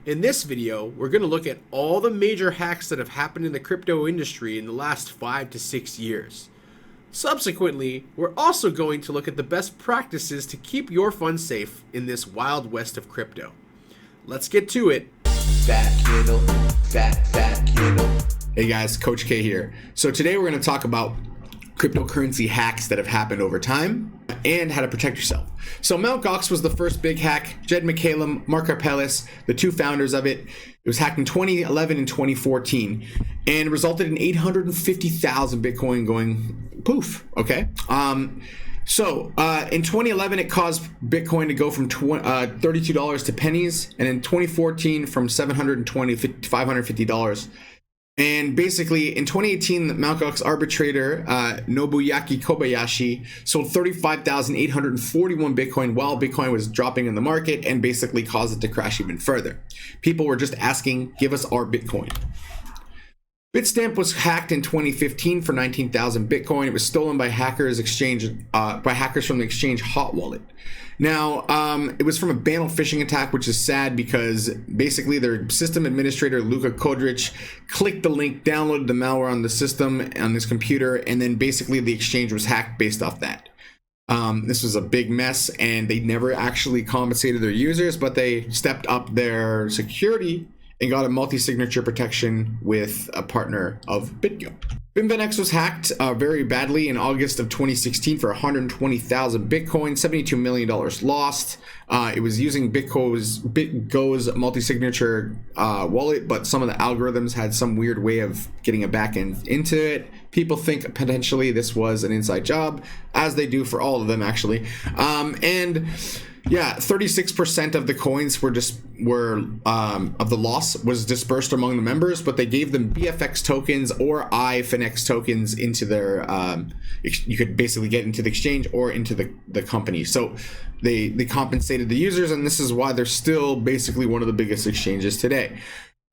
In this video, we're going to look at all the major hacks that have happened in the crypto industry in the last 5 to 6 years. Subsequently, we're also going to look at the best practices to keep your funds safe in this wild west of crypto. Let's get to it. Hey guys, Coach K here. So today we're going to talk about cryptocurrency hacks that have happened over time and how to protect yourself. So Mt. Gox was the first big hack. Jed McCallum, Mark Karpeles, the two founders of it. It was hacked in 2011 and 2014 and resulted in 850,000 Bitcoin going poof. Okay. In 2011, it caused Bitcoin to go from $32 to pennies, and in 2014 from $720 to $550. And basically, in 2018, the Mt. Gox arbitrator, Nobuyuki Kobayashi, sold 35,841 Bitcoin while Bitcoin was dropping in the market and basically caused it to crash even further. People were just asking, give us our Bitcoin. Bitstamp was hacked in 2015 for 19,000 Bitcoin. It was stolen by hackers from the exchange Hot Wallet. Now, it was from a Banal phishing attack, which is sad because basically their system administrator, Luka Kodrich, clicked the link, downloaded the malware on the system on his computer, and then basically the exchange was hacked based off that. This was a big mess, and they never actually compensated their users, but they stepped up their security and got a multi-signature protection with a partner of BitGo. Binance was hacked very badly in August of 2016 for 120,000 Bitcoin, $72 million lost. It was using BitGo's multi-signature wallet, but some of the algorithms had some weird way of getting a backend into it. People think potentially this was an inside job, as they do for all of them actually. 36% of the coins of the loss was dispersed among the members, but they gave them BFX tokens or iFinex tokens into their, you could basically get into the exchange or into the company. So they compensated the users, and this is why they're still basically one of the biggest exchanges today.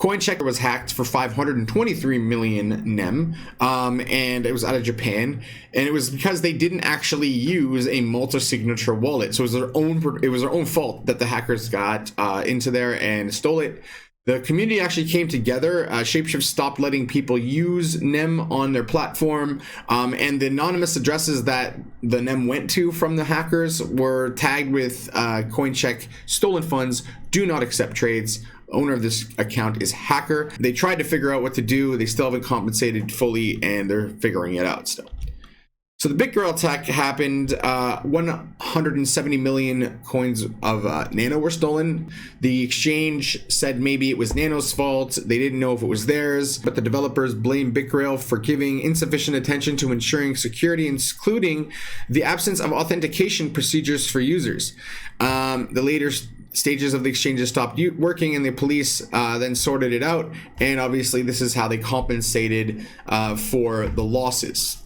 Coinchecker was hacked for 523 million NEM, and it was out of Japan, and it was because they didn't actually use a multi-signature wallet. So it was their own fault that the hackers got into there and stole it. The community actually came together. Shapeshift stopped letting people use NEM on their platform, and the anonymous addresses that the NEM went to from the hackers were tagged with Coincheck stolen funds, do not accept trades. Owner of this account is hacker. They tried to figure out what to do. They still haven't compensated fully, and they're figuring it out still. So the big girl attack happened. 170 million coins of Nano were stolen. The exchange said maybe it was Nano's fault. They didn't know if it was theirs, but the developers blamed BitGrail for giving insufficient attention to ensuring security, including the absence of authentication procedures for users. The later stages of the exchanges stopped working, and the police then sorted it out, and obviously this is how they compensated for the losses.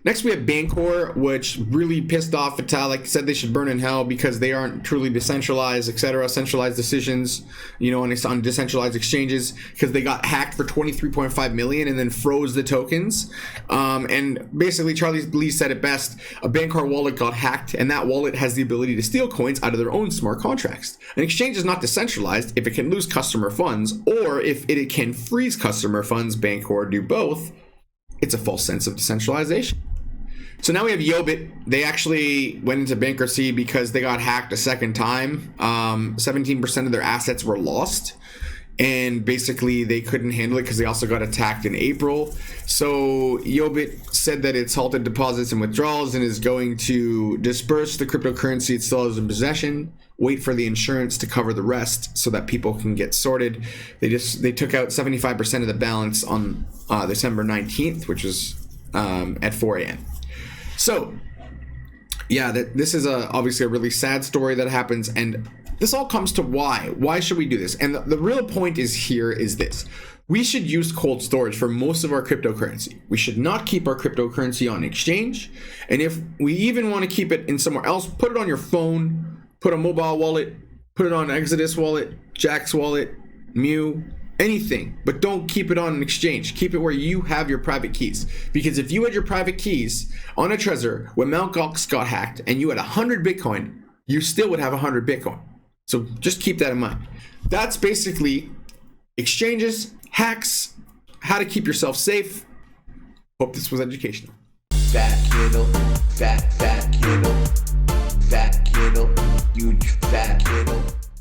Next we have Bancor, which really pissed off Vitalik, said they should burn in hell because they aren't truly decentralized, etc., centralized decisions, on decentralized exchanges, because they got hacked for 23.5 million and then froze the tokens. And basically Charlie Lee said it best: a Bancor wallet got hacked, and that wallet has the ability to steal coins out of their own smart contracts. An exchange is not decentralized if it can lose customer funds, or if it can freeze customer funds. Bancor do both. It's a false sense of decentralization. So now we have Yobit. They actually went into bankruptcy because they got hacked a second time. 17% of their assets were lost, and basically they couldn't handle it because they also got attacked in April. So Yobit said that it's halted deposits and withdrawals and is going to disperse the cryptocurrency it still has in possession, wait for the insurance to cover the rest so that people can get sorted. They took out 75% of the balance on December 19th, which was at 4 a.m. So, yeah, this is obviously a really sad story that happens, and this all comes to why. Why should we do this? And the real point is this. We should use cold storage for most of our cryptocurrency. We should not keep our cryptocurrency on exchange, and if we even want to keep it in somewhere else, put it on your phone, put a mobile wallet, put it on Exodus wallet, Jack's wallet, Mew, anything, but don't keep it on an exchange. Keep it where you have your private keys, because if you had your private keys on a Trezor when Mt. Gox got hacked and you had 100 Bitcoin, you still would have 100 Bitcoin. So just keep that in mind. That's basically exchanges, hacks, how to keep yourself safe. Hope this was educational. Fat kiddo, fat kiddo, huge